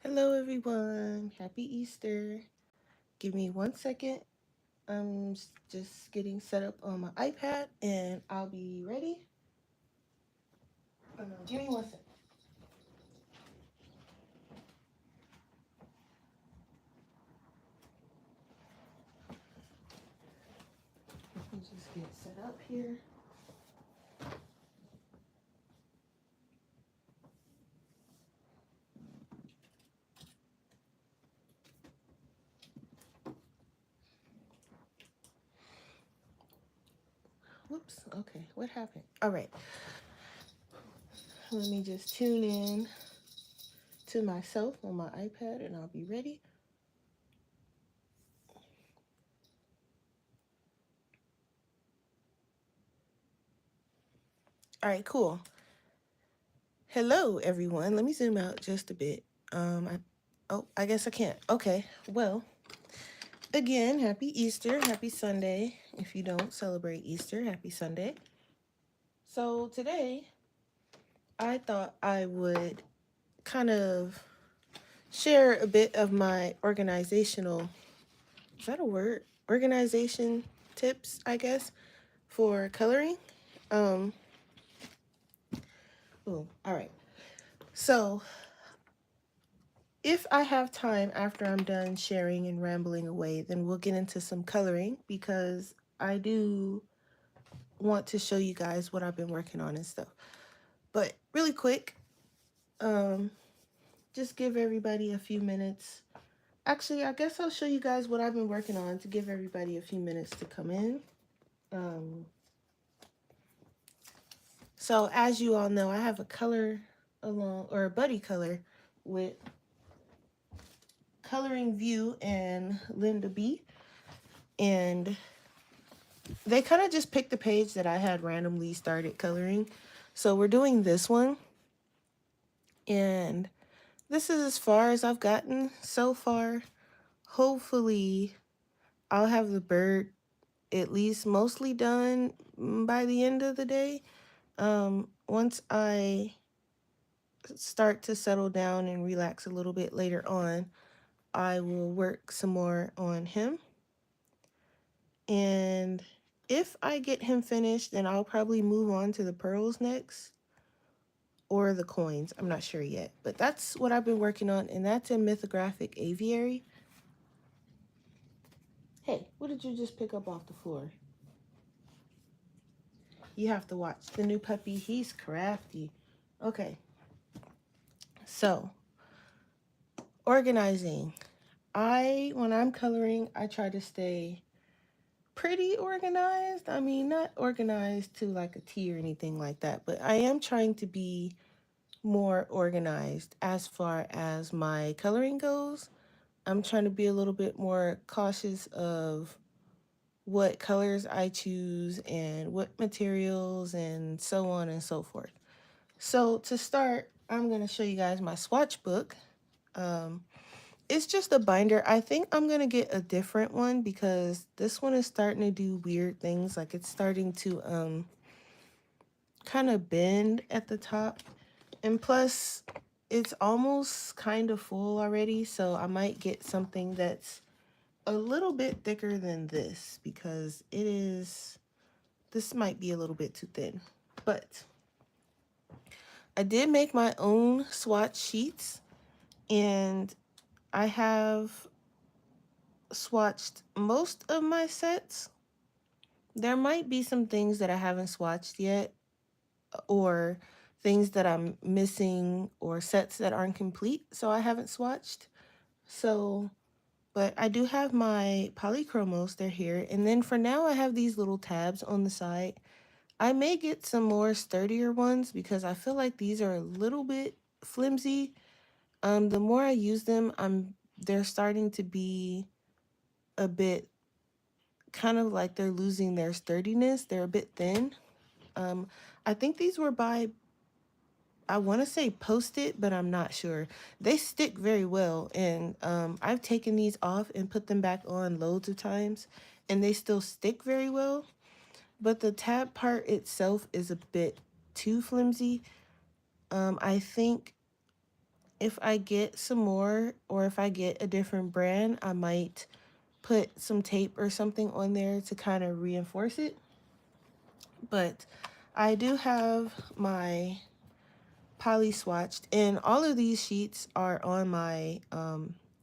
Hello, everyone. Happy Easter. Give me 1 second. Just getting set up on my iPad and I'll be ready. Give me 1 second. Let me just get set up here. Whoops. Okay. What happened? All right. Let me just tune in to myself on my iPad and I'll be ready. All right. Cool. Hello, everyone. Let me zoom out just a bit. I guess I can't. Okay. Well, again, happy Easter, happy Sunday. If you don't celebrate Easter, happy Sunday. So today, I thought I would kind of share a bit of my organizational, is that a word? Organization tips, I guess, for coloring. Um, all right. So if I have time after I'm done sharing and rambling away, then we'll get into some coloring because I do want to show you guys what I've been working on and stuff. But really quick, just give everybody a few minutes. Actually, I guess I'll show you guys what I've been working on to give everybody a few minutes to come in. So as you all know, I have a color along or a buddy color with Coloring View and Linda B. And they kind of just picked the page that I had randomly started coloring. So we're doing this one. And this is as far as I've gotten so far. Hopefully, I'll have the bird at least mostly done by the end of the day. Once I start to settle down and relax a little bit later on, I will work some more on him. And if I get him finished, then I'll probably move on to the pearls next or the coins. I'm not sure yet, but that's what I've been working on, and that's in Mythographic Aviary. Hey, what did you just pick up off the floor? You have to watch the new puppy. He's crafty. Okay. So, organizing. When I'm coloring, I try to stay pretty organized. I mean, not organized to like a T or anything like that, but I am trying to be more organized as far as my coloring goes. I'm trying to be a little bit more cautious of what colors I choose and what materials and so on and so forth. So to start, I'm going to show you guys my swatch book. It's just a binder. I think I'm going to get a different one because this one is starting to do weird things. Like it's starting to kind of bend at the top. And plus, it's almost kind of full already. So I might get something that's a little bit thicker than this because this might be a little bit too thin. But I did make my own swatch sheets and I have swatched most of my sets. There might be some things that I haven't swatched yet or things that I'm missing or sets that aren't complete, so I haven't swatched. So, but I do have my polychromos, they're here. And then for now, I have these little tabs on the side. I may get some more sturdier ones because I feel like these are a little bit flimsy. The more I use them, they're starting to be a bit kind of like they're losing their sturdiness. They're a bit thin. Um, I think these were by, I want to say Post-it, but I'm not sure. They stick very well, and I've taken these off and put them back on loads of times, and they still stick very well. But the tab part itself is a bit too flimsy. I think If I get some more, or if I get a different brand, I might put some tape or something on there to kind of reinforce it. But I do have my poly swatched, and all of these sheets are on my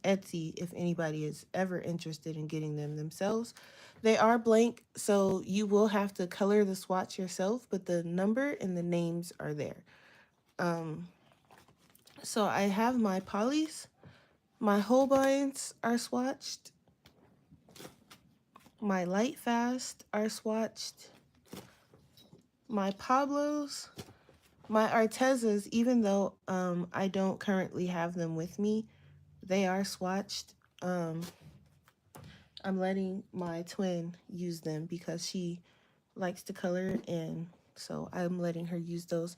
Etsy if anybody is ever interested in getting them themselves. They are blank, so you will have to color the swatch yourself, but the number and the names are there. Um, so I have my polys. My Holbeins are swatched. My Light Fast are swatched. My Pablos, my Artezas, even though I don't currently have them with me, they are swatched. Um, I'm letting my twin use them because she likes to color, and so I'm letting her use those.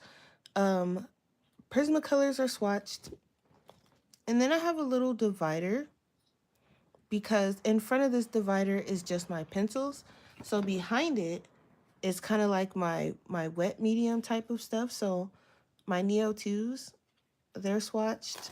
Prismacolors are swatched. And then I have a little divider because in front of this divider is just my pencils. So behind it is kind of like my wet medium type of stuff. So my Neo 2s, they're swatched.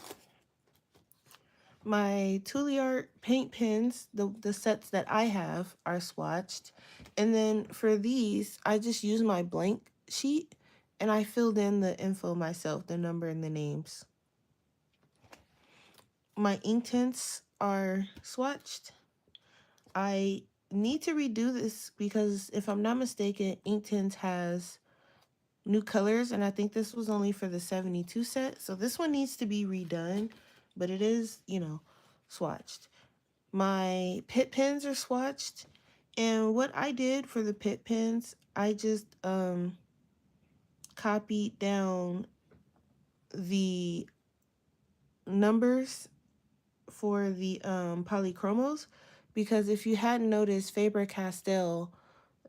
My Tuliart paint pens, the sets that I have, are swatched. And then for these, I just use my blank sheet and I filled in the info myself, the number and the names. My ink tints are swatched. I need to redo this because if I'm not mistaken, ink tints has new colors, and I think this was only for the 72 set. So this one needs to be redone, but it is, swatched. My pit pens are swatched, and what I did for the pit pens, I just copied down the numbers for the polychromos, because if you hadn't noticed, Faber-Castell,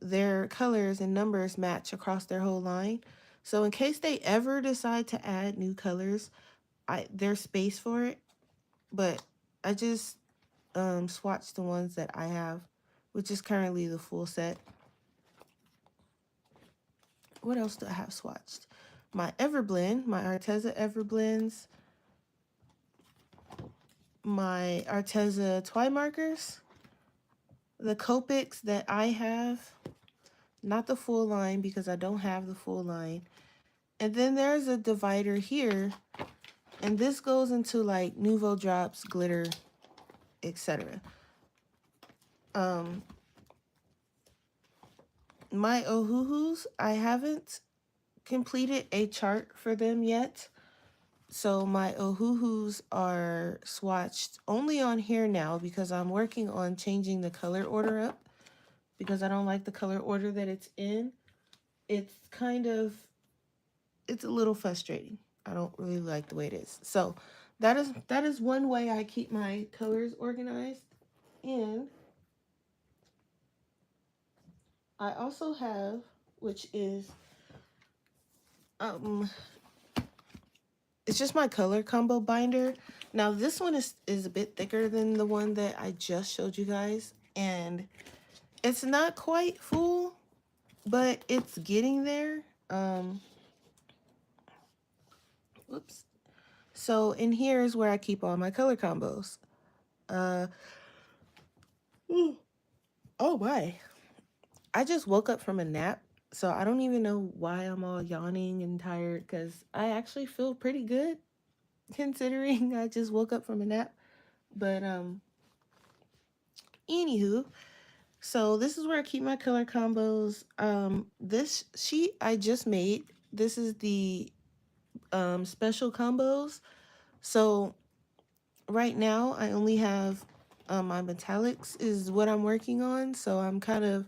their colors and numbers match across their whole line. So in case they ever decide to add new colors, there's space for it. But I just swatched the ones that I have, which is currently the full set. What else do I have swatched? My Everblend, my Arteza Everblends, my Arteza Twi markers, the Copics that I have, not the full line because I don't have the full line. And then there's a divider here, and this goes into like Nouveau Drops, glitter, etc. My Ohuhus, I haven't completed a chart for them yet. So my Ohuhus are swatched only on here now because I'm working on changing the color order up because I don't like the color order that it's in. It's a little frustrating. I don't really like the way it is. So that is one way I keep my colors organized. And I also have, which is it's just my color combo binder. Now this one is a bit thicker than the one that I just showed you guys, and it's not quite full, but it's getting there. Whoops. So in here is where I keep all my color combos. Oh my. I just woke up from a nap, so I don't even know why I'm all yawning and tired because I actually feel pretty good considering I just woke up from a nap. But anywho, so this is where I keep my color combos. This sheet I just made. This is the special combos. So right now I only have my metallics is what I'm working on. So I'm kind of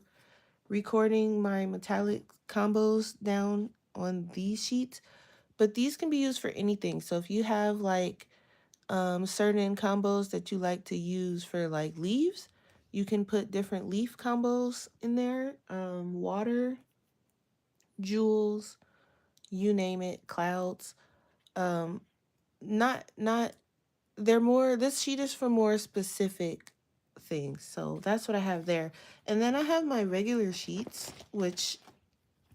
recording my metallic combos down on these sheets, but these can be used for anything. So if you have like certain combos that you like to use for like leaves, you can put different leaf combos in there. Water, jewels, you name it, clouds. Um, not they're more, this sheet is for more specific things. So that's what I have there. And then I have my regular sheets, which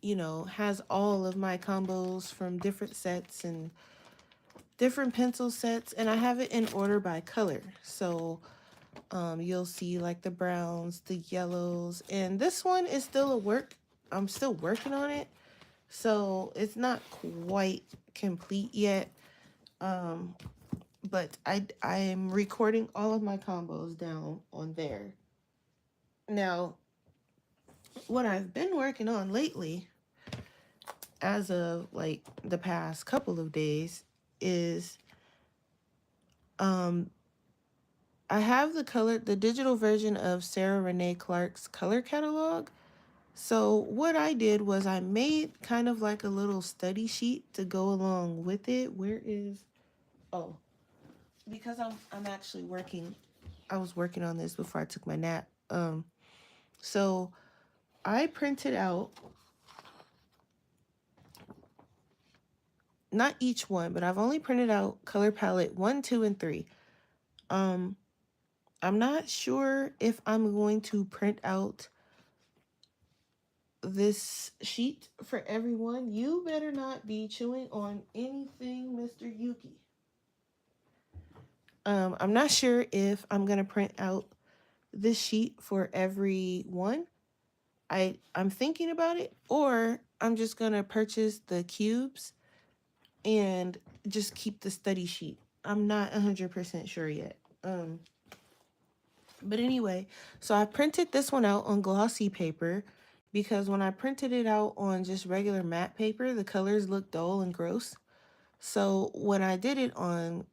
has all of my combos from different sets and different pencil sets, and I have it in order by color. So you'll see like the browns, the yellows, and this one is still a work. I'm still working on it, so it's not quite complete yet. Um, but I'm recording all of my combos down on there. Now, what I've been working on lately, as of like the past couple of days, is um I have the digital version of Sarah Renee Clark's color catalog. So what I did was I made kind of like a little study sheet to go along with it. Where is oh, because I'm actually working. I was working on this before I took my nap. So I printed out not each one, but I've only printed out color palette 1, 2, and 3. Um, I'm not sure if I'm going to print out this sheet for everyone. You better not be chewing on anything, Mr. Yuki. I'm not sure if I'm gonna print out this sheet for everyone. I'm thinking about it, or I'm just gonna purchase the cubes and just keep the study sheet. I'm not 100% sure yet. But anyway, so I printed this one out on glossy paper because when I printed it out on just regular matte paper, the colors looked dull and gross. So when I did it on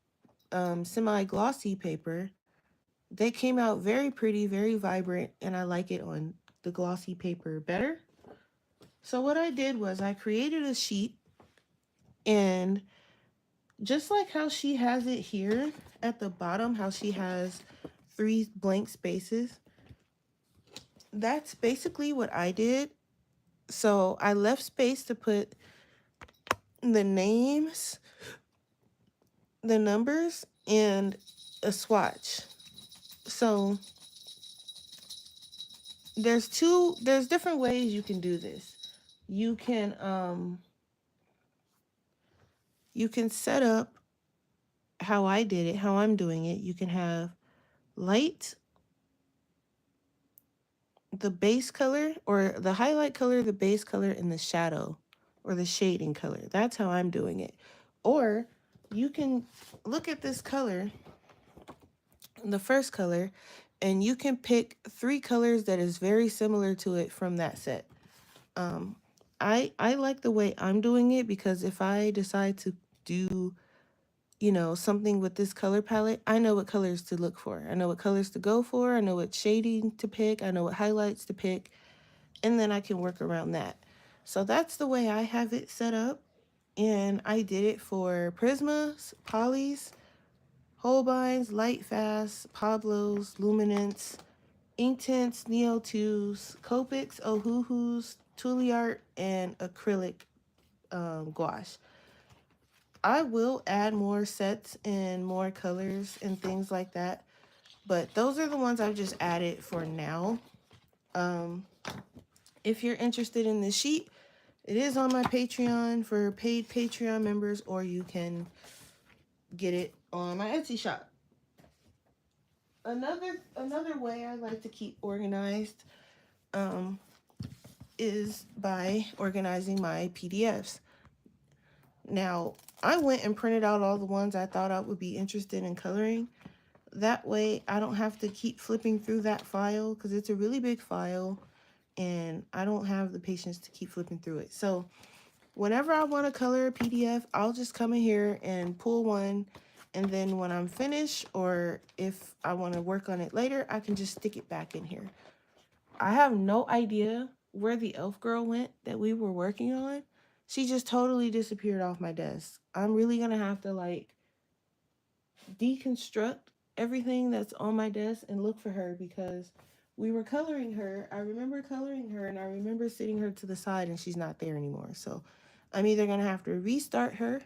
semi-glossy paper, they came out very pretty, very vibrant, and I like it on the glossy paper better. So what I did was I created a sheet, and just like how she has it here at the bottom, how she has 3 blank spaces, that's basically what I did. So I left space to put the names, the numbers, and a swatch. So there's different ways you can do this. You can you can set up how I did it, how I'm doing it. You can have light, the base color, or the highlight color, the base color, and the shadow or the shading color. That's how I'm doing it. Or you can look at this color, the first color, and you can pick 3 colors that is very similar to it from that set. Um, I like the way I'm doing it because if I decide to do, something with this color palette, I know what colors to look for. I know what colors to go for. I know what shading to pick. I know what highlights to pick, and then I can work around that. So that's the way I have it set up, and I did it for Prismas, Polys, Holbeins, Light Fast, Pablos, Luminance, Inktense, Neo 2s, Copics, Ohuhus, Tuliart, and acrylic gouache. I will add more sets and more colors and things like that, but those are the ones I've just added for now. Um, if you're interested in this sheet, it is on my Patreon for paid Patreon members, or you can get it on my Etsy shop. Another way I like to keep organized um, is by organizing my PDFs. Now, I went and printed out all the ones I thought I would be interested in coloring. That way, I don't have to keep flipping through that file because it's a really big file and I don't have the patience to keep flipping through it. So whenever I want to color a PDF, I'll just come in here and pull one. And then when I'm finished, or if I want to work on it later, I can just stick it back in here. I have no idea where the elf girl went that we were working on. She just totally disappeared off my desk. I'm really going to have to like deconstruct everything that's on my desk and look for her because we were coloring her. I remember coloring her and I remember sitting her to the side and she's not there anymore. So I'm either going to have to restart her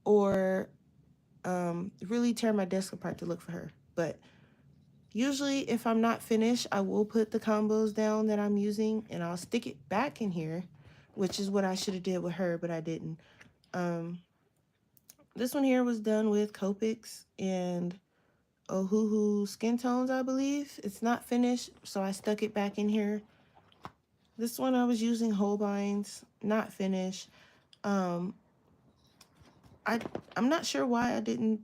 or really tear my desk apart to look for her. But usually if I'm not finished, I will put the combos down that I'm using and I'll stick it back in here, which is what I should have did with her, but I didn't. Um, This one here was done with Copics and Ohuhu skin tones, I believe. It's not finished, so I stuck it back in here. This one I was using Holbein's, not finished. Um, I I'm not sure why I didn't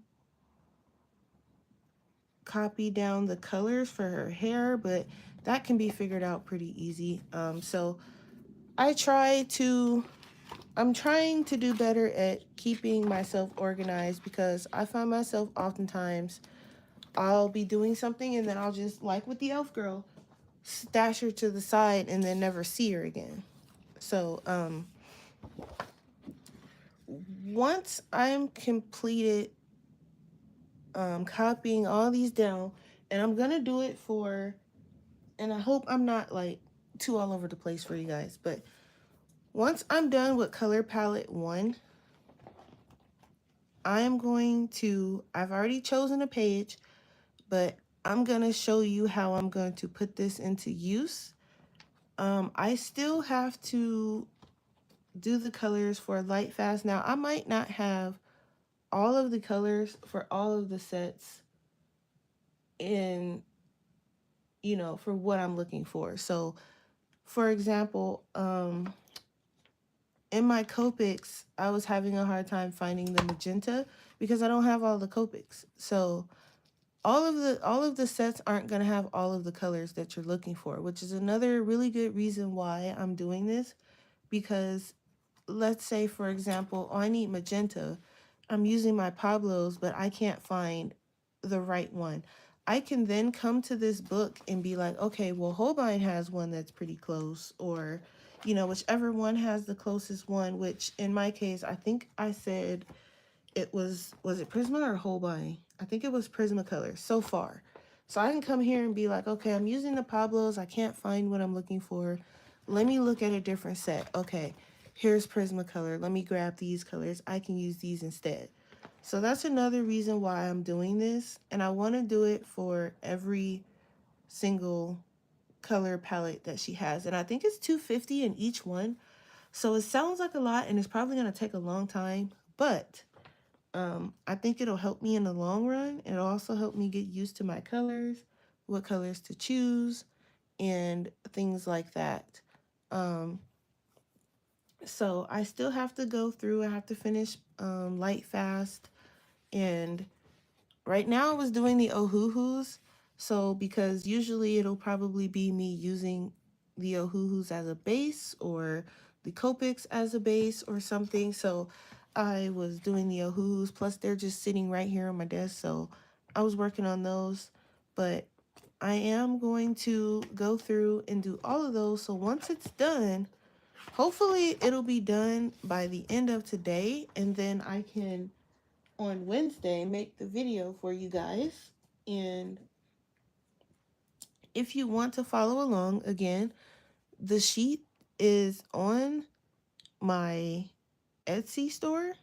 copy down the colors for her hair, but that can be figured out pretty easy. So I try to I'm trying to do better at keeping myself organized because I find myself oftentimes I'll be doing something and then I'll just, like with the elf girl, stash her to the side and then never see her again. So once I'm completed copying all these down, and I'm gonna do it for, and I hope I'm not like too all over the place for you guys, but once I'm done with color palette 1, I've already chosen a page, but I'm gonna show you how I'm going to put this into use. I still have to do the colors for light fast. Now I might not have all of the colors for all of the sets in, for what I'm looking for. So for example, in my Copics, I was having a hard time finding the magenta because I don't have all the Copics. So all of the sets aren't going to have all of the colors that you're looking for, which is another really good reason why I'm doing this. Because let's say, for example, oh, I need magenta. I'm using my Pablo's, but I can't find the right one. I can then come to this book and be like, okay, well, Holbein has one that's pretty close, or, whichever one has the closest one, which in my case, I think I said it was it Prisma or Holbein? I think it was Prismacolor so far. So I can come here and be like, okay, I'm using the Pablos. I can't find what I'm looking for. Let me look at a different set. Okay, here's Prismacolor. Let me grab these colors. I can use these instead. So that's another reason why I'm doing this. And I want to do it for every single color palette that she has. And I think it's $250 in each one. So it sounds like a lot and it's probably going to take a long time. But I think it'll help me in the long run. It'll also help me get used to my colors, what colors to choose, and things like that. Um, so I still have to go through. I have to finish light fast, and right now I was doing the Ohuhus. So because usually it'll probably be me using the Ohuhus as a base or the Copics as a base or something. So I was doing the Ohuhus, plus they're just sitting right here on my desk. So I was working on those, but I am going to go through and do all of those. So once it's done, hopefully it'll be done by the end of today, and then I can on Wednesday make the video for you guys. And if you want to follow along, again, the sheet is on my Etsy store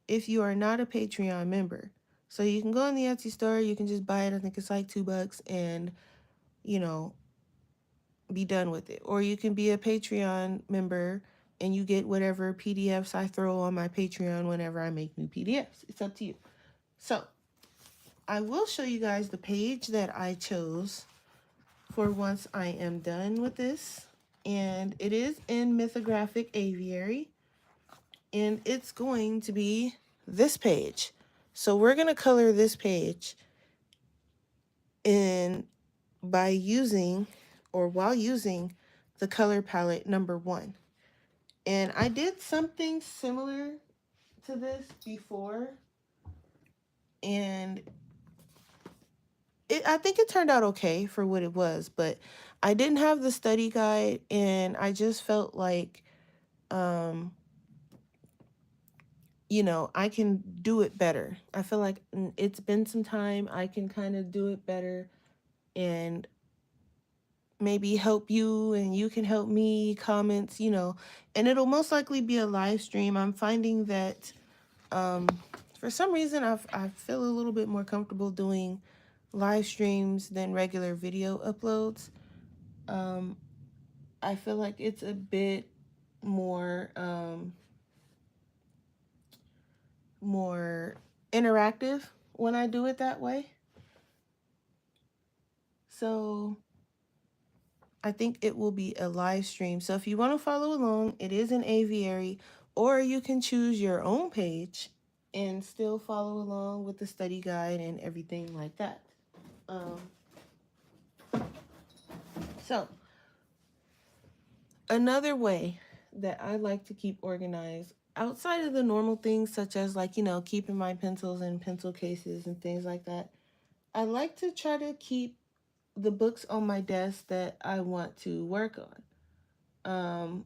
if you are not a Patreon member. So you can go on the Etsy store, you can just buy it. I think it's like $2 and, you know, be done with it. Or you can be a Patreon member and you get whatever PDFs I throw on my Patreon whenever I make new PDFs. It's up to you. So I will show you guys the page that I chose for once I am done with this. And it is in Mythographic Aviary. And it's going to be this page. So we're going to color this page in by using or while using the color palette number 1. And I did something similar to this before. And I think it turned out okay for what it was, but I didn't have the study guide and I just felt like, I can do it better. I feel like it's been some time. I can kind of do it better and maybe help you and you can help me, comments, and it'll most likely be a live stream. I'm finding that for some reason I feel a little bit more comfortable doing live streams than regular video uploads. I feel like it's a bit more more interactive when I do it that way. So I think it will be a live stream. So if you want to follow along, it is an aviary, or you can choose your own page and still follow along with the study guide and everything like that. Um, so another way that I like to keep organized outside of the normal things, such as like, keeping my pencils in pencil cases and things like that, I like to try to keep the books on my desk that I want to work on.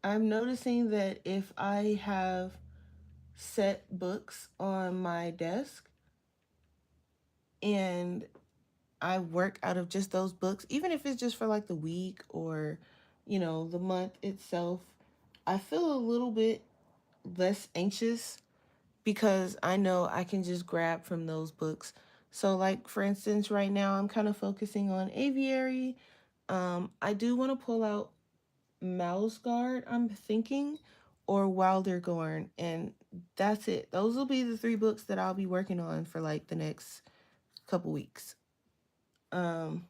I'm noticing that if I have set books on my desk and I work out of just those books, even if it's just for like the week or, the month itself, I feel a little bit less anxious because I know I can just grab from those books. So, like, for instance, right now I'm kind of focusing on aviary. I do want to pull out Mouse Guard, I'm thinking, or Wilder Gorn, and that's it. Those will be the three books that I'll be working on for like the next couple weeks. Um,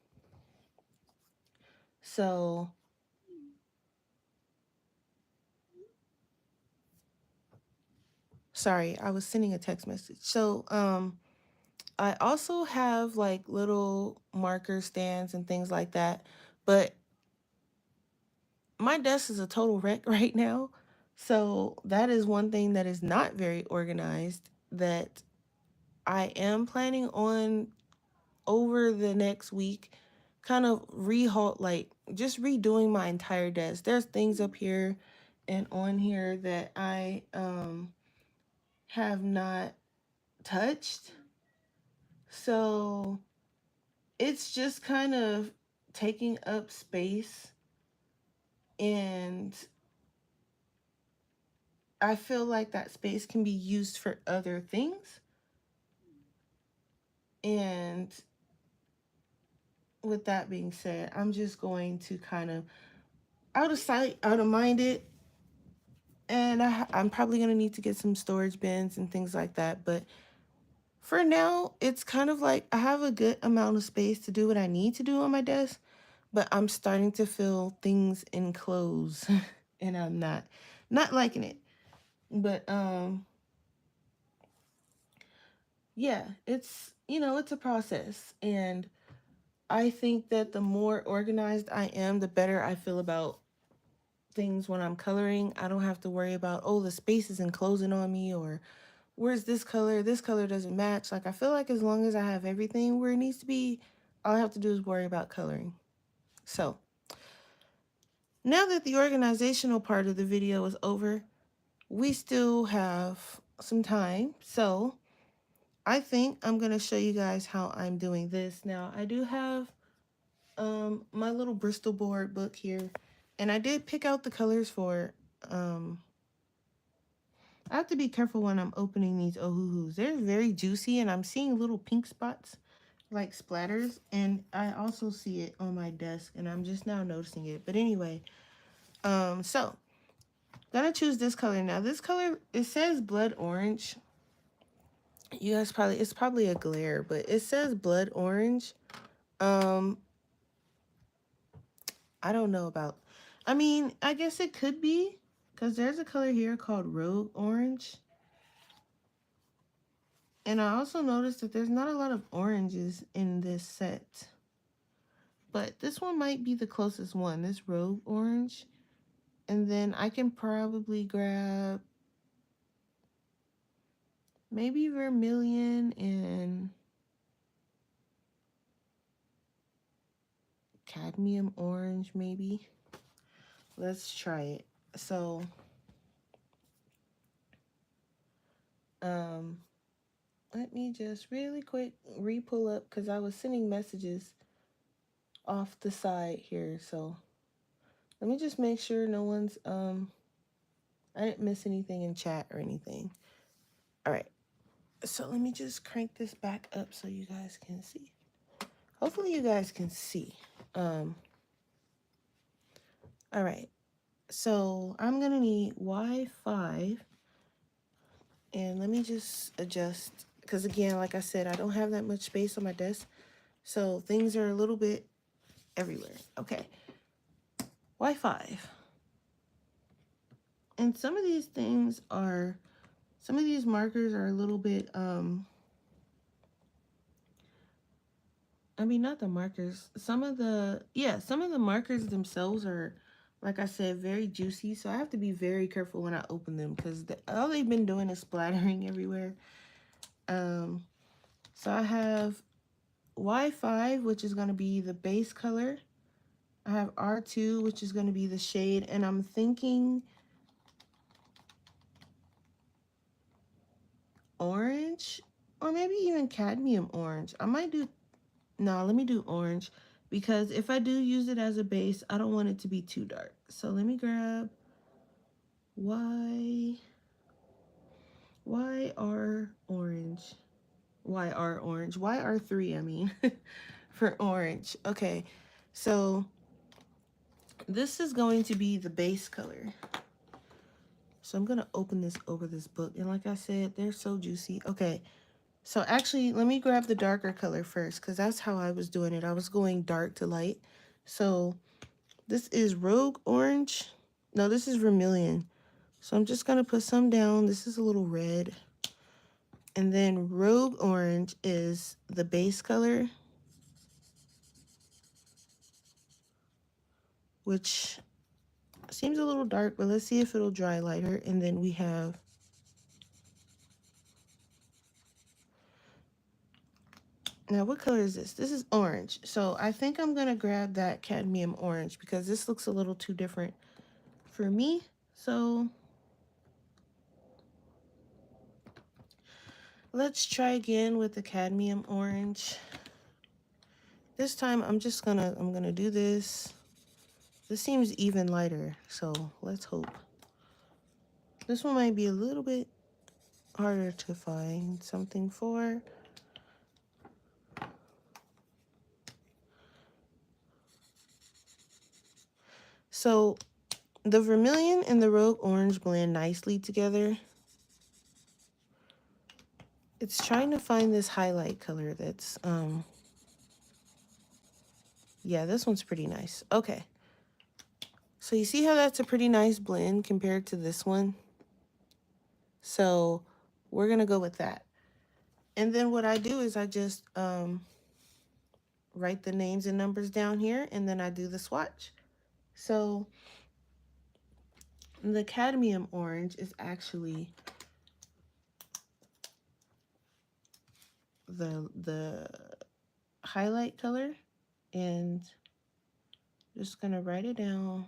so sorry, I was sending a text message. So, I also have like little marker stands and things like that, but my desk is a total wreck right now. So that is one thing that is not very organized that I am planning on over the next week kind of like just redoing my entire desk. There's things up here and on here that I have not touched. So it's just kind of taking up space, and I feel like that space can be used for other things. And with that being said, I'm just going to kind of out of sight, out of mind it. And I'm probably going to need to get some storage bins and things like that. But for now, it's kind of like I have a good amount of space to do what I need to do on my desk, but I'm starting to feel things enclosed and I'm not liking it. But yeah, it's a process, and I think that the more organized I am, the better I feel about things when I'm coloring. I don't have to worry about, oh, the space is enclosing on me, or where's this color? This color doesn't match. Like, I feel like as long as I have everything where it needs to be, all I have to do is worry about coloring. So, now that the organizational part of the video is over, we still have some time. So, I think I'm going to show you guys how I'm doing this. Now, I do have my little Bristol board book here, and I did pick out the colors for I have to be careful when I'm opening these ohuhus. They're very juicy, and I'm seeing little pink spots like splatters, and I also see it on my desk, and I'm just now noticing it. But anyway, so gonna choose this color. Now this color, it says blood orange. You guys it's probably a glare, but it says blood orange. um I don't know about, I mean, I guess it could be, because there's a color here called rogue orange. And I also noticed that there's not a lot of oranges in this set. But this one might be the closest one, this rogue orange. And then I can probably grab maybe vermilion and cadmium orange, maybe. Let's try it. So, um, let me just really quick re-pull up, because I was sending messages off the side here. So let me just make sure no one's I didn't miss anything in chat or anything. All right. So let me just crank this back up so you guys can see. Hopefully you guys can see. All right. So I'm going to need Y5 And let me just adjust, because again, like I said, I don't have that much space on my desk. So things are a little bit everywhere. Okay. Wi-Fi. And some of these things are, some of these markers are a little bit, I mean, not the markers. Some of the markers themselves are, like I said, very juicy. So I have to be very careful when I open them because all they've been doing is splattering everywhere. So I have Y5, which is going to be the base color. I have R2, which is going to be the shade. And I'm thinking orange or maybe even cadmium orange. I might do, no, let me do orange because if I do use it as a base, I don't want it to be too dark. So let me grab YR orange. YR orange. YR3, I mean, for orange. Okay, so this is going to be the base color. So I'm going to open this over this book. And like I said, they're so juicy. Okay, so actually, let me grab the darker color first because that's how I was doing it. I was going dark to light. So this is Rogue Orange. No, this is Vermilion. So I'm just going to put some down. This is a little red. And then Rogue Orange is the base color, which seems a little dark, but let's see if it'll dry lighter. And then we have, now what color is this? This is orange. So I think I'm going to grab that cadmium orange because this looks a little too different for me. So let's try again with the cadmium orange. This time I'm gonna do this. This seems even lighter, so let's hope. This one might be a little bit harder to find something for. So the vermilion and the rogue orange blend nicely together. It's trying to find this highlight color that's, yeah, this one's pretty nice. Okay. So you see how that's a pretty nice blend compared to this one? So we're gonna go with that. And then what I do is I just write the names and numbers down here, and then I do the swatch. So the cadmium orange is actually the highlight color, and just gonna write it down.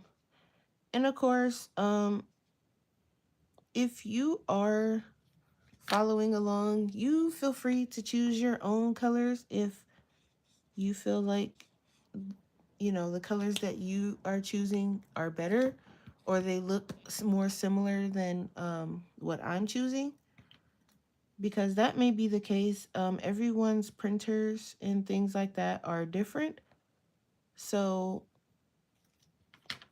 And of course, if you are following along, you feel free to choose your own colors if you feel like, you know, the colors that you are choosing are better or they look more similar than what I'm choosing, because that may be the case. Everyone's printers and things like that are different. So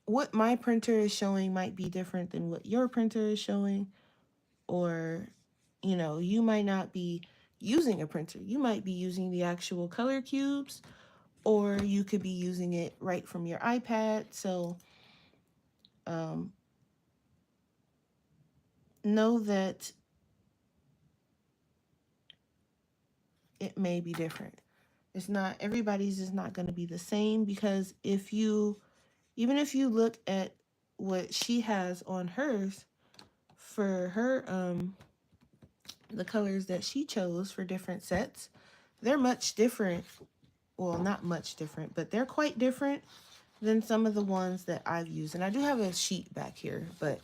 what my printer is showing might be different than what your printer is showing, or, you know, you might not be using a printer. You might be using the actual color cubes, or you could be using it right from your iPad. So know that it may be different. It's not, everybody's is not going to be the same, because even if you look at what she has on hers for her, the colors that she chose for different sets, they're much different. Well, not much different, but they're quite different than some of the ones that I've used. And I do have a sheet back here, but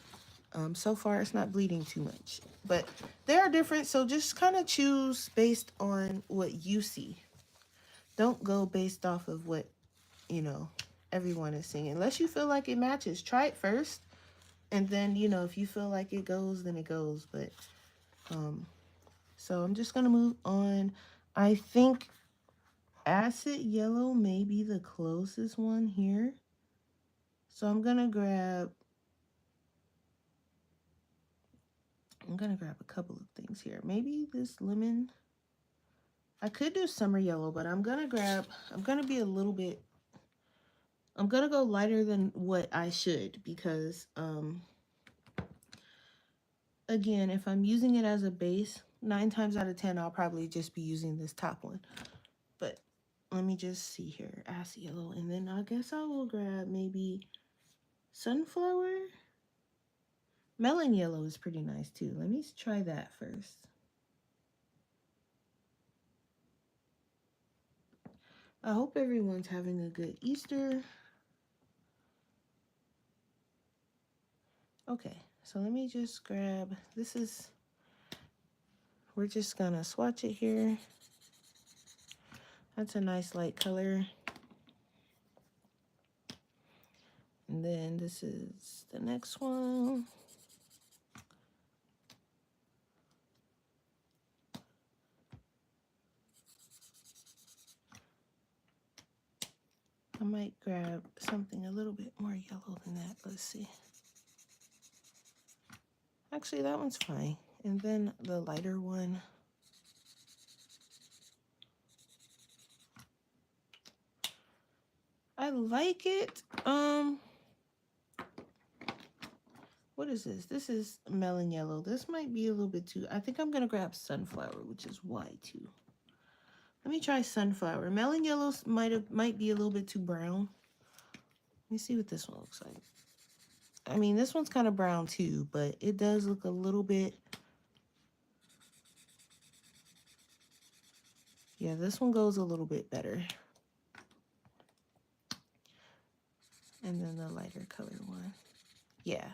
so far it's not bleeding too much. But they are different, so just kind of choose based on what you see. Don't go based off of what, you know, everyone is singing. Unless you feel like it matches, try it first. And then, you know, if you feel like it goes, then it goes. But, so I'm just going to move on. I think acid yellow may be the closest one here. So I'm going to grab I'm gonna grab a couple of things here. Maybe this lemon. I could do summer yellow, but I'm gonna be a little bit, I'm gonna go lighter than what I should because, again, if I'm using it as a base, 9 times out of 10, I'll probably just be using this top one. But let me just see here, ass yellow, and then I guess I will grab maybe sunflower. Melon yellow is pretty nice too. Let me try that first. I hope everyone's having a good Easter. Okay, so let me just grab, we're just gonna swatch it here. That's a nice light color. And then this is the next one. I might grab something a little bit more yellow than that. Let's see. Actually, that one's fine. And then the lighter one. I like it. What is this? This is melon yellow. This might be a little bit too, I think I'm gonna grab sunflower, which is Y2. Let me try sunflower. Melon yellow might be a little bit too brown. Let me see what this one looks like. I mean, this one's kind of brown too, but it does look a little bit. Yeah, this one goes a little bit better. And then the lighter color one. Yeah.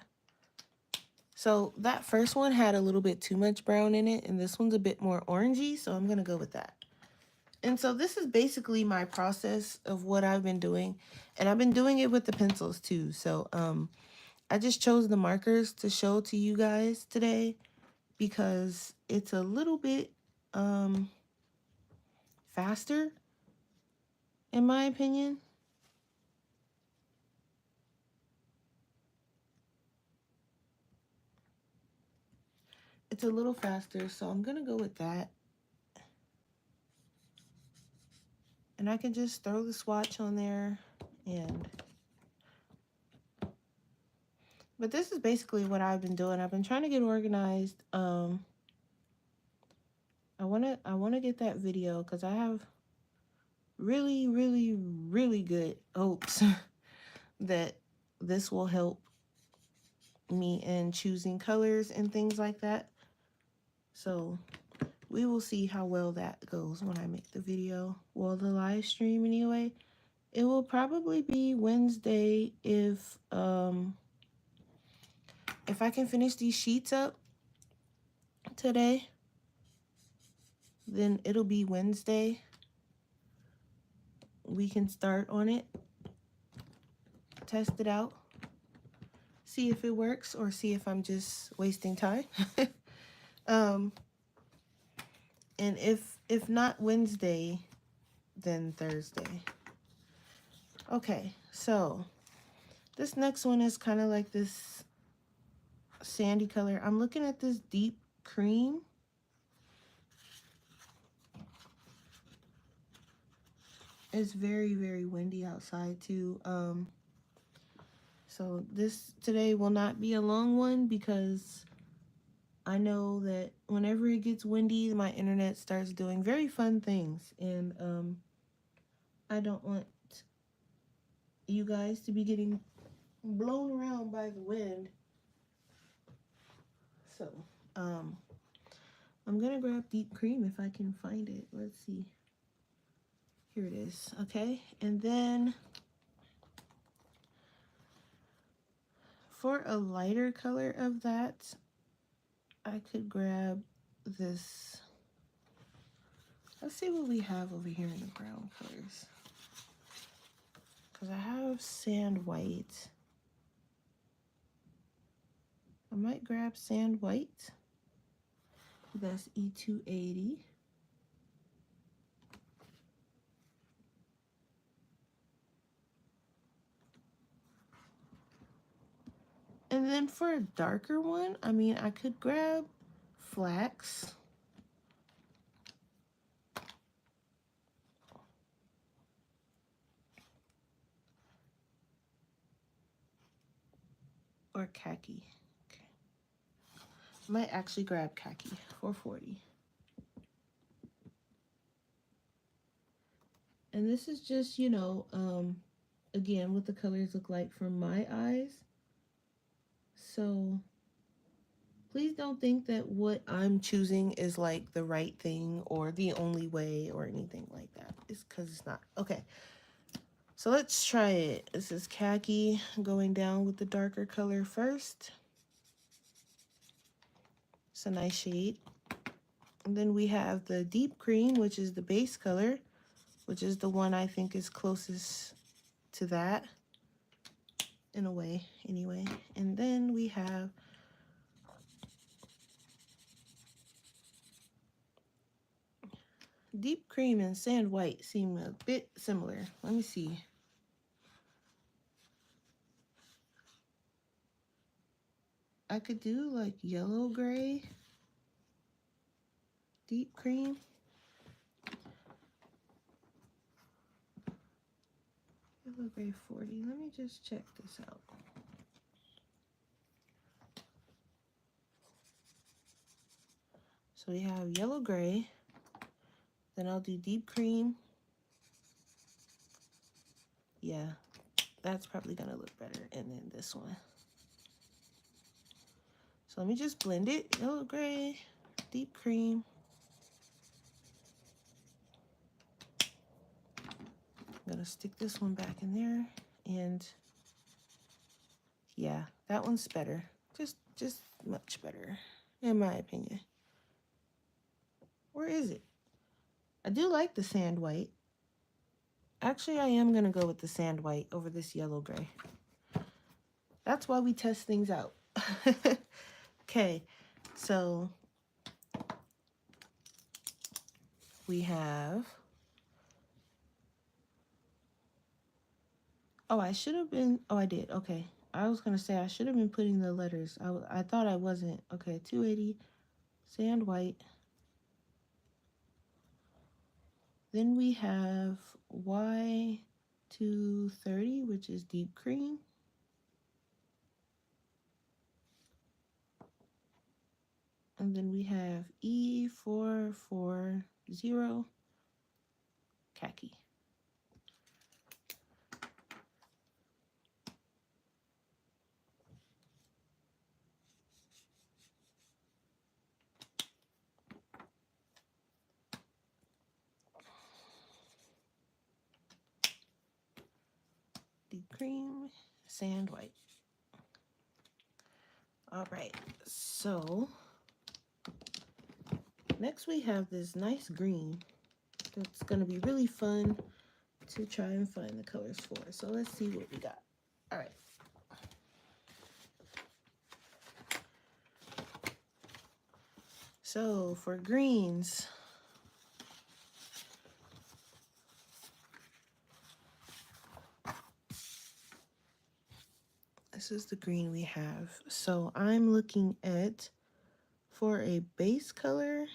So that first one had a little bit too much brown in it, and this one's a bit more orangey, so I'm gonna go with that. And so this is basically my process of what I've been doing, and I've been doing it with the pencils too. So I just chose the markers to show to you guys today because it's a little bit faster, in my opinion. It's a little faster, so I'm gonna go with that. And I can just throw the swatch on there and... But this is basically what I've been doing. I've been trying to get organized. I wanna get that video because I have really, really, really good hopes that this will help me in choosing colors and things like that. So we will see how well that goes when I make the video. Well, the live stream anyway. It will probably be Wednesday if I can finish these sheets up today, then it'll be Wednesday. We can start on it, test it out, see if it works or see if I'm just wasting time. And if not Wednesday, then Thursday. Okay, so this next one is kind of like this sandy color. I'm looking at this deep cream. It's very, very windy outside too. So this today will not be a long one because I know that whenever it gets windy, my internet starts doing very fun things, and I don't want you guys to be getting blown around by the wind. So I'm gonna grab deep cream if I can find it. Let's see. Here it is. Okay, and then for a lighter color of that, I could grab this. Let's see what we have over here in the brown colors. Because I have sand white. I might grab sand white. That's E280. And then for a darker one, I mean, I could grab flax. Or khaki. Okay. I might actually grab khaki, 440. And this is just, you know, again, what the colors look like from my eyes. So please don't think that what I'm choosing is like the right thing or the only way or anything like that. It's because it's not. Okay. So let's try it. This is khaki, going down with the darker color first. It's a nice shade. And then we have the deep green, which is the base color, which is the one I think is closest to that in a way, anyway. And then we have deep cream and sand white seem a bit similar. Let me see. I could do like yellow gray, deep cream. Yellow gray 40. Let me just check this out. So we have yellow gray. Then I'll do deep cream. Yeah, that's probably gonna look better. And then this one. So let me just blend it. Yellow gray, deep cream. I'm gonna stick this one back in there. And yeah, that one's better. Just much better, in my opinion. Where is it? I do like the sand white. Actually, I am gonna go with the sand white over this yellow gray. That's why we test things out. Okay, so we have, oh, I should have been, oh, I did, okay. I was gonna say I should have been putting the letters. I thought I wasn't. Okay, 280, sand white. Then we have Y230, which is deep cream. And then we have E440, khaki. Deep cream, sand white. All right, so next we have this nice green that's gonna be really fun to try and find the colors for. So let's see what we got. All right. So for greens, this is the green we have. So I'm looking at, for a base color,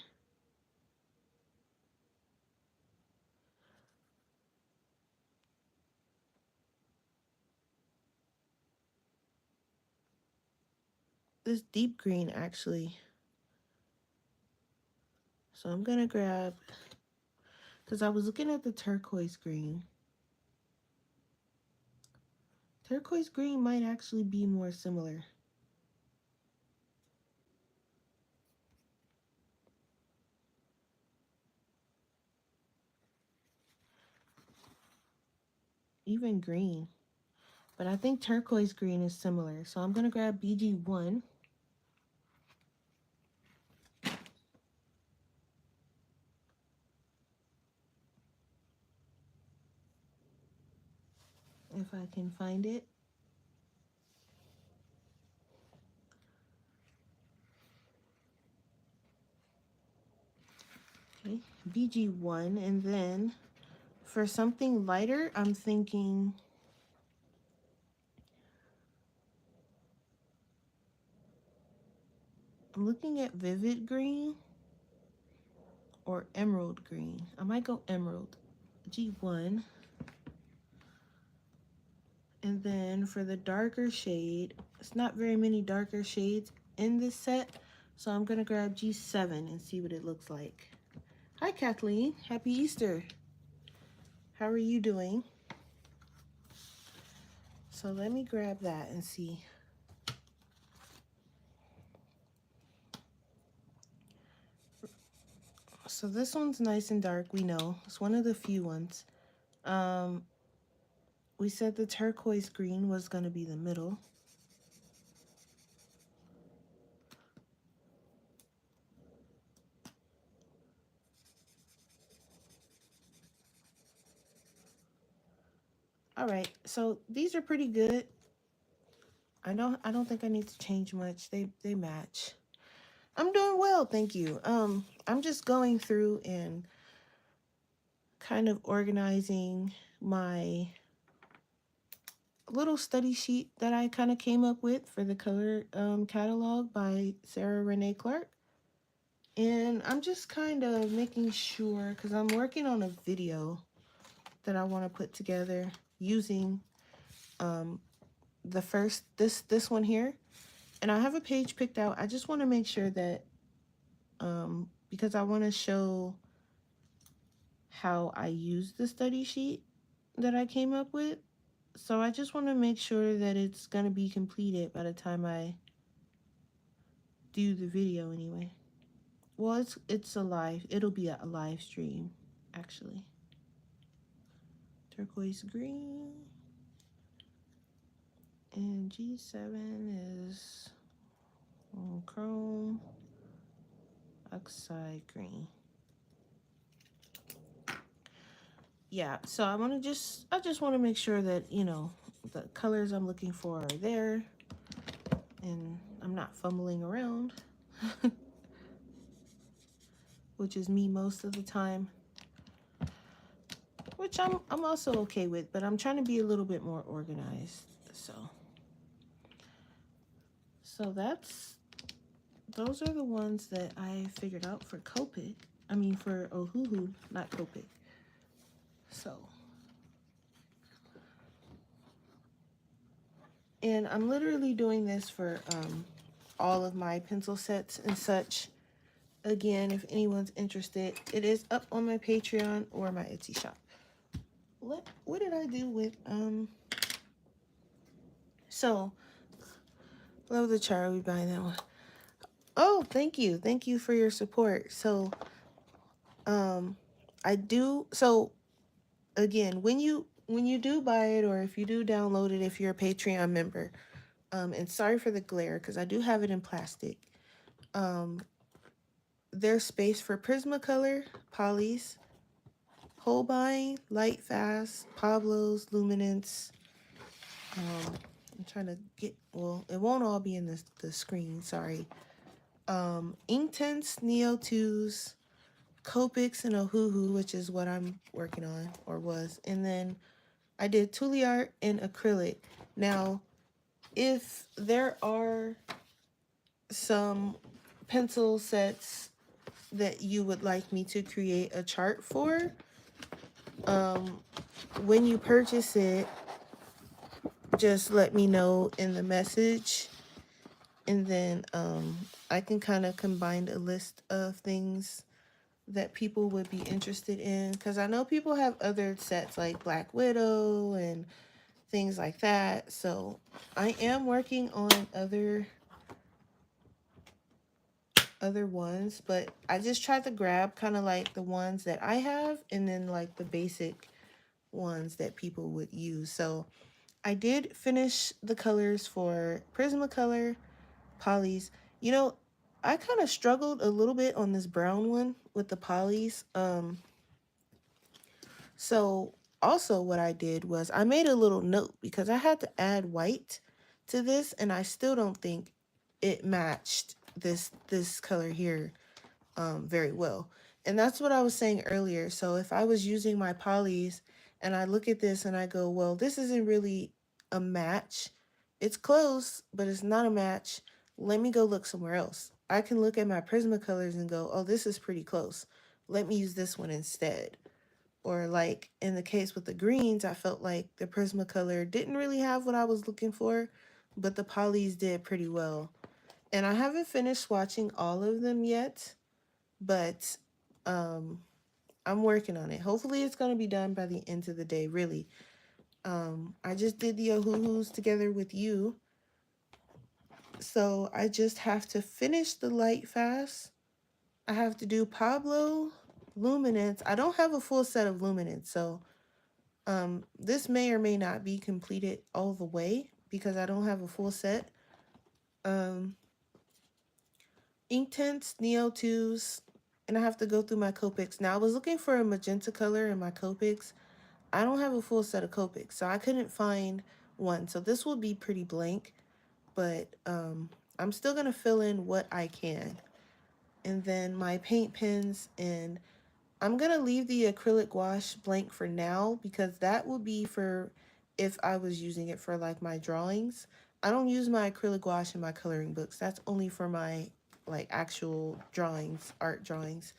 this deep green actually. So I'm gonna grab, because I was looking at the turquoise green. Turquoise green might actually be more similar. Even green. But I think turquoise green is similar. So I'm gonna grab BG1. If I can find it. Okay, BG1, and then for something lighter, I'm thinking I'm looking at vivid green or emerald green. I might go emerald. G1. And then for the darker shade, it's not very many darker shades in this set, so I'm gonna grab G7 and see what it looks like. Hi Kathleen, happy Easter. How are you doing? So let me grab that and see. So this one's nice and dark, we know. It's one of the few ones. We said the turquoise green was gonna be the middle. All right, so these are pretty good. I don't think I need to change much. They match. I'm doing well, thank you. I'm just going through and kind of organizing my little study sheet that I kind of came up with for the color catalog by Sarah Renee Clark. And I'm just kind of making sure, because I'm working on a video that I want to put together using this one here. And I have a page picked out. I just want to make sure that because I want to show how I use the study sheet that I came up with. So I just want to make sure that it's going to be completed by the time I do the video anyway. Well, it'll be a live stream actually. Turquoise green. And G7 is chrome oxide green. Yeah, so I just want to make sure that, you know, the colors I'm looking for are there and I'm not fumbling around, which is me most of the time, which I'm also okay with, but I'm trying to be a little bit more organized. So those are the ones that I figured out for Copic. I mean for Ohuhu, not Copic. So, and I'm literally doing this for all of my pencil sets and such. Again, if anyone's interested, it is up on my Patreon or my Etsy shop. What did I do with so love the chart, we buying that one. Oh, thank you for your support. So I do, so again, when you do buy it, or if you do download it, if you're a Patreon member, and sorry for the glare because I do have it in plastic, there's space for Prismacolor, Polys, Holbein, Light Fast, Pablo's, Luminance. I'm trying to get, well, it won't all be in the screen, sorry. Inktense, Neo 2s, Copics, and Ohuhu, which is what I'm working on, or was. And then I did Tule Art and acrylic. Now, if there are some pencil sets that you would like me to create a chart for, when you purchase it, just let me know in the message, and then I can kind of combine a list of things that people would be interested in, because I know people have other sets like Black Widow and things like that. So I am working on other ones, but I just tried to grab kind of like the ones that I have and then like the basic ones that people would use. So I did finish the colors for Prismacolor, Polys. You know, I kind of struggled a little bit on this brown one with the Polys. So also what I did was I made a little note because I had to add white to this, and I still don't think it matched this color here very well. And that's what I was saying earlier. So if I was using my Polys and I look at this and I go, well, this isn't really a match. It's close, but it's not a match. Let me go look somewhere else. I can look at my Prismacolors and go, oh, this is pretty close. Let me use this one instead. Or like in the case with the greens, I felt like the Prismacolor didn't really have what I was looking for, but the polys did pretty well. And I haven't finished swatching all of them yet, but um, I'm working on it. Hopefully it's going to be done by the end of the day, really. I just did the Ohuhus together with you, so I just have to finish the light fast. I have to do Pablo luminance. I don't have a full set of luminance, so this may or may not be completed all the way because I don't have a full set. Um, ink tints, Neo 2s, and I have to go through my Copics. Now, I was looking for a magenta color in my Copics. I don't have a full set of Copics, so I couldn't find one. So this will be pretty blank, but I'm still going to fill in what I can. And then my paint pens, and I'm going to leave the acrylic gouache blank for now because that will be for if I was using it for like my drawings. I don't use my acrylic gouache in my coloring books. That's only for my like actual drawings, art drawings.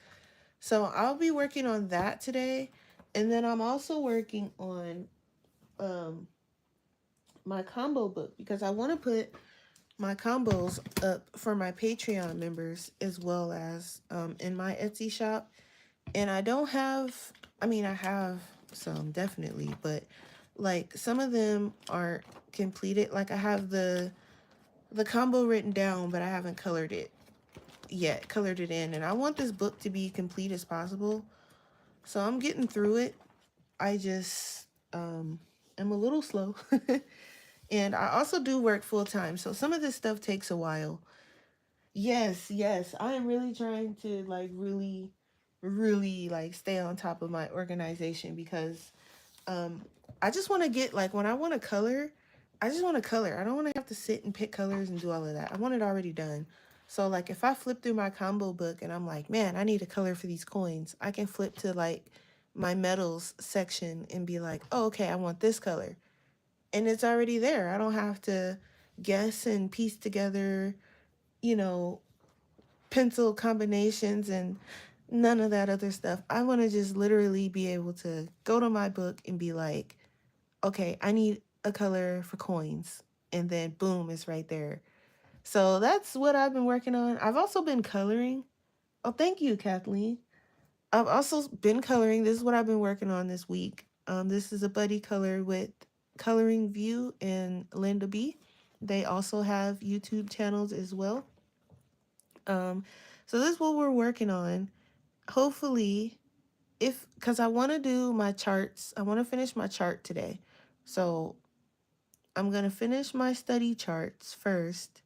So I'll be working on that today. And then I'm also working on um, my combo book because I want to put my combos up for my Patreon members as well as in my Etsy shop. And I don't have, I mean, I have some definitely, but like some of them aren't completed. Like I have the combo written down, but I haven't colored it yet, colored it in. And I want this book to be complete as possible. So I'm getting through it. I just am a little slow. And I also do work full time. So some of this stuff takes a while. Yes, yes. I am really trying to like really like stay on top of my organization because um I just want to get like when I want to color, I just want to color. I don't want to have to sit and pick colors and do all of that. I want it already done. So like if I flip through my combo book and I'm like, man, I need a color for these coins, I can flip to like my metals section and be like, oh, okay, I want this color. And it's already there. I don't have to guess and piece together, you know, pencil combinations and none of that other stuff. I want to just literally be able to go to my book and be like, okay, I need a color for coins. And then boom, it's right there. So that's what I've been working on. I've also been coloring. Oh, thank you, Kathleen. I've also been coloring. This is what I've been working on this week. This is a buddy color with Coloring View and Linda B. They also have YouTube channels as well. Um, so this is what we're working on. Hopefully, if because I want to do my charts, I want to finish my chart today. So I'm gonna finish my study charts first,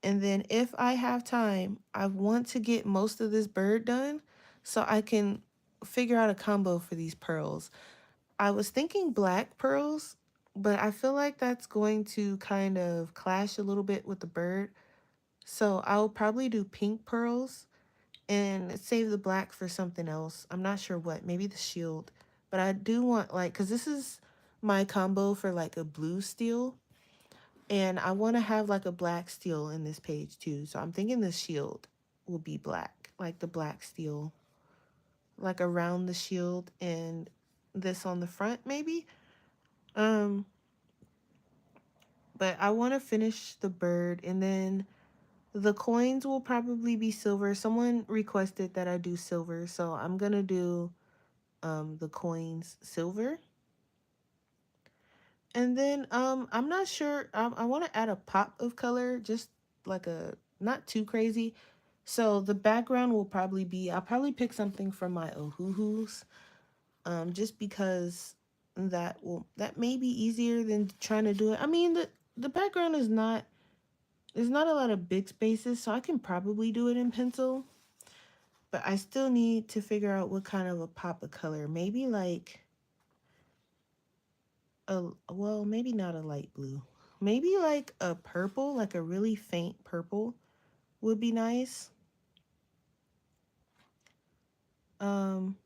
and then if I have time, I want to get most of this bird done so I can figure out a combo for these pearls. I was thinking black pearls, but I feel like that's going to kind of clash a little bit with the bird. So I'll probably do pink pearls and save the black for something else. I'm not sure what, maybe the shield. But I do want like, because this is my combo for like a blue steel. And I want to have like a black steel in this page too. So I'm thinking the shield will be black, like the black steel, like around the shield and this on the front maybe. Um, but I want to finish the bird and then the coins will probably be silver. Someone requested that I do silver, so I'm gonna do the coins silver. And then I'm not sure. I want to add a pop of color, just like a not too crazy. So the background will probably be. I'll probably pick something from my Ohuhus, just because that may be easier than trying to do it. I mean the background is not. There's not a lot of big spaces, so I can probably do it in pencil. But I still need to figure out what kind of a pop of color. Maybe like well, maybe not a light blue. Maybe like a purple, like a really faint purple would be nice. Um,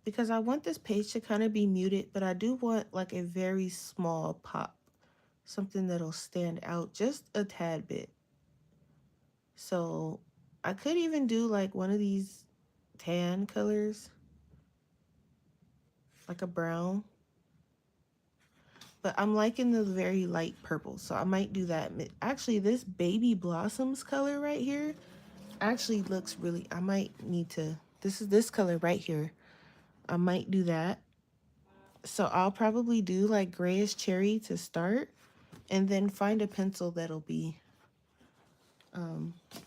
because I want this page to kind of be muted, but I do want like a very small pop something that'll stand out just a tad bit. So I could even do like one of these tan colors, like a brown. But I'm liking the very light purple, so I might do that. Actually, this baby blossoms color right here actually looks really, I might need to, this is this color right here. I might do that. So I'll probably do like grayish cherry to start and then find a pencil that'll be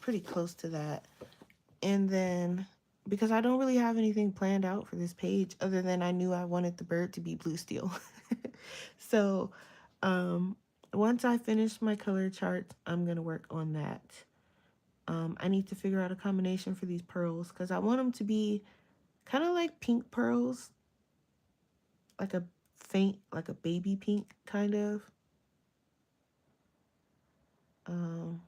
pretty close to that. And then, because I don't really have anything planned out for this page other than I knew I wanted the bird to be blue steel. So um, once I finish my color charts, I'm going to work on that. I need to figure out a combination for these pearls because I want them to be kind of like pink pearls, like a faint, like a baby pink kind of. Um,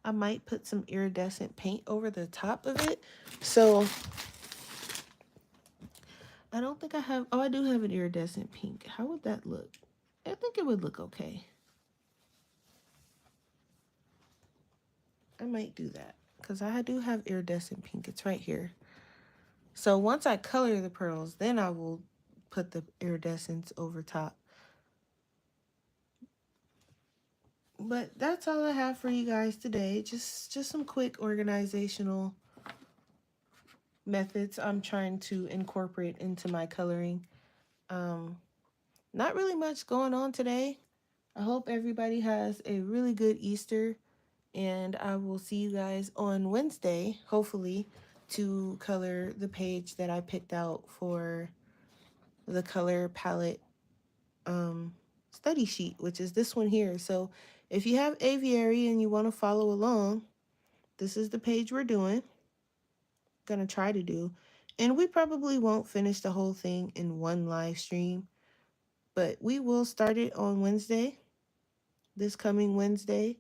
I might put some iridescent paint over the top of it. So I don't think I have, oh, I do have an iridescent pink. How would that look? I think it would look okay. I might do that because I do have iridescent pink. It's right here. So once I color the pearls, then I will put the iridescence over top. But that's all I have for you guys today. Just some quick organizational methods I'm trying to incorporate into my coloring. Not really much going on today. I hope everybody has a really good Easter, and I will see you guys on Wednesday, hopefully, to color the page that I picked out for the color palette study sheet, which is this one here. So if you have aviary and you want to follow along, this is the page we're doing. Gonna try to do. And we probably won't finish the whole thing in one live stream, but we will start it on Wednesday, this coming Wednesday.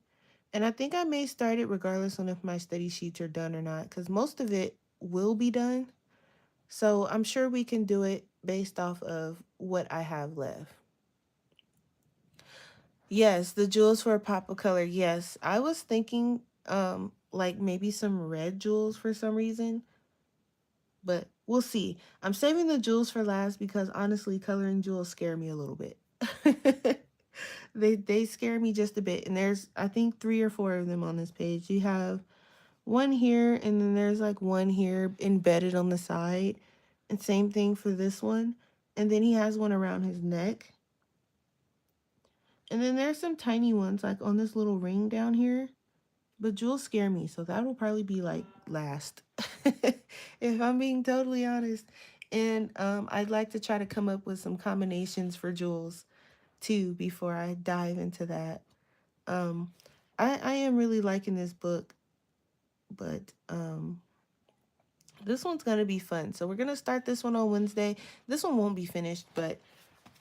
And I think I may start it regardless on if my study sheets are done or not, because most of it will be done. So I'm sure we can do it based off of what I have left. Yes, the jewels for a pop of color. Yes, I was thinking like maybe some red jewels for some reason, but we'll see. I'm saving the jewels for last because honestly, coloring jewels scare me a little bit. They scare me just a bit. And there's I think 3 or 4 of them on this page. You have one here and then there's like one here embedded on the side. And same thing for this one. And then he has one around his neck. And then there's some tiny ones like on this little ring down here. But jewels scare me, so that'll probably be like last. If I'm being totally honest. And I'd like to try to come up with some combinations for jewels too before I dive into that. Um, I am really liking this book, but this one's gonna be fun. So we're gonna start this one on Wednesday. This one won't be finished, but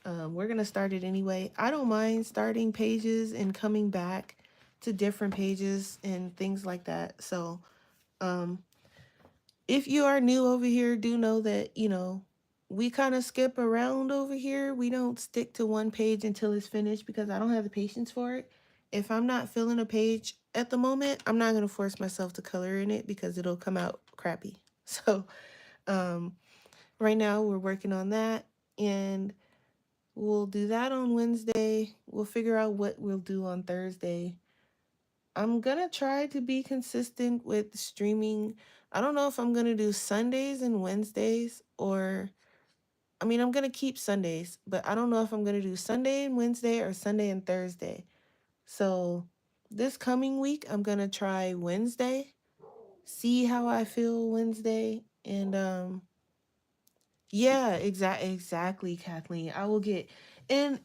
we're gonna start it anyway. I don't mind starting pages and coming back to different pages and things like that. So if you are new over here, do know that, we kind of skip around over here. We don't stick to one page until it's finished because I don't have the patience for it. If I'm not filling a page at the moment, I'm not going to force myself to color in it because it'll come out crappy. So um, right now we're working on that, and we'll do that on Wednesday. We'll figure out what we'll do on Thursday. I'm gonna try to be consistent with streaming. I don't know if I'm gonna do Sundays and Wednesdays, or I mean, I'm gonna keep Sundays, but I don't know if I'm gonna do Sunday and Wednesday or Sunday and Thursday. So this coming week, I'm gonna try Wednesday, see how I feel Wednesday, and yeah, exactly, Kathleen. I will get, and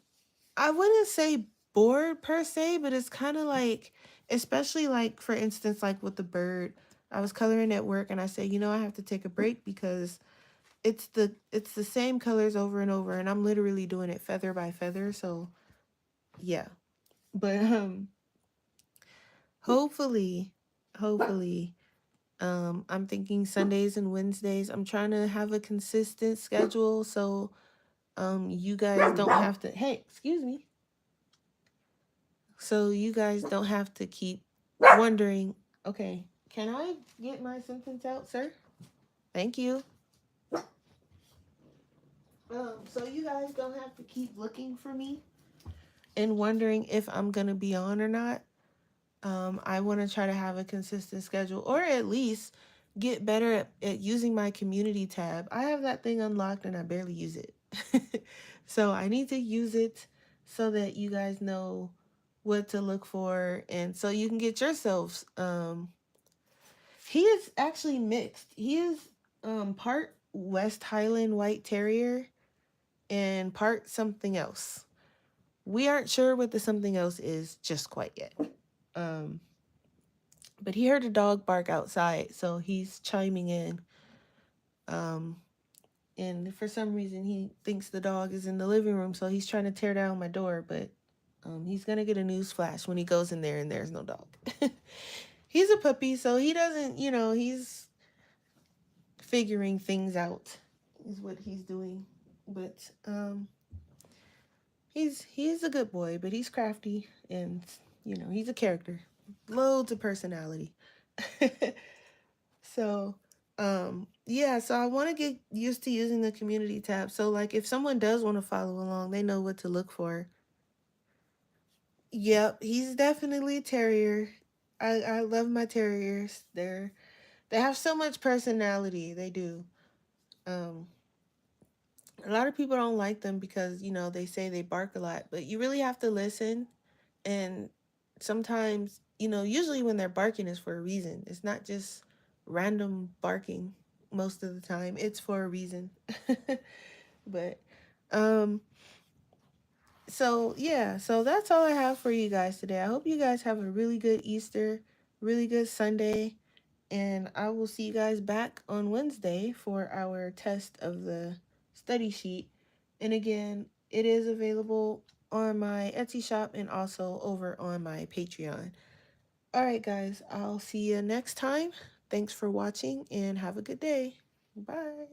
I wouldn't say bored per se, but it's kind of like, especially like for instance, like with the bird, I was coloring at work and I said, I have to take a break because it's the same colors over and over, and I'm literally doing it feather by feather. So yeah, but hopefully, hopefully, I'm thinking Sundays and Wednesdays. I'm trying to have a consistent schedule, so You guys don't have to, hey, excuse me. So you guys don't have to keep wondering, okay, can I get my sentence out, sir? Thank you. So you guys don't have to keep looking for me and wondering if I'm gonna be on or not. I want to try to have a consistent schedule, or at least get better at using my community tab. I have that thing unlocked and I barely use it. So I need to use it so that you guys know what to look for and so you can get yourselves. He is actually mixed. He is part West Highland White Terrier and part something else. We aren't sure what the something else is just quite yet. Um, but he heard a dog bark outside, so he's chiming in. Um, and for some reason, he thinks the dog is in the living room, so he's trying to tear down my door. But he's gonna get a news flash when he goes in there and there's no dog. He's a puppy, so he doesn't, he's figuring things out, is what he's doing. But he's a good boy, but he's crafty and he's a character, loads of personality. So, yeah, so I want to get used to using the community tab. So, like, if someone does want to follow along, they know what to look for. Yep, he's definitely a terrier. I love my terriers. They have so much personality. They do. Um, a lot of people don't like them because they say they bark a lot, but you really have to listen. And sometimes, usually when they're barking is for a reason. It's not just random barking most of the time. It's for a reason. But um so yeah, so that's all I have for you guys today. I hope you guys have a really good Easter, really good Sunday, and I will see you guys back on Wednesday for our test of the study sheet. And again, it is available on my Etsy shop and also over on my Patreon. All right, guys, I'll see you next time. Thanks for watching and have a good day. Bye.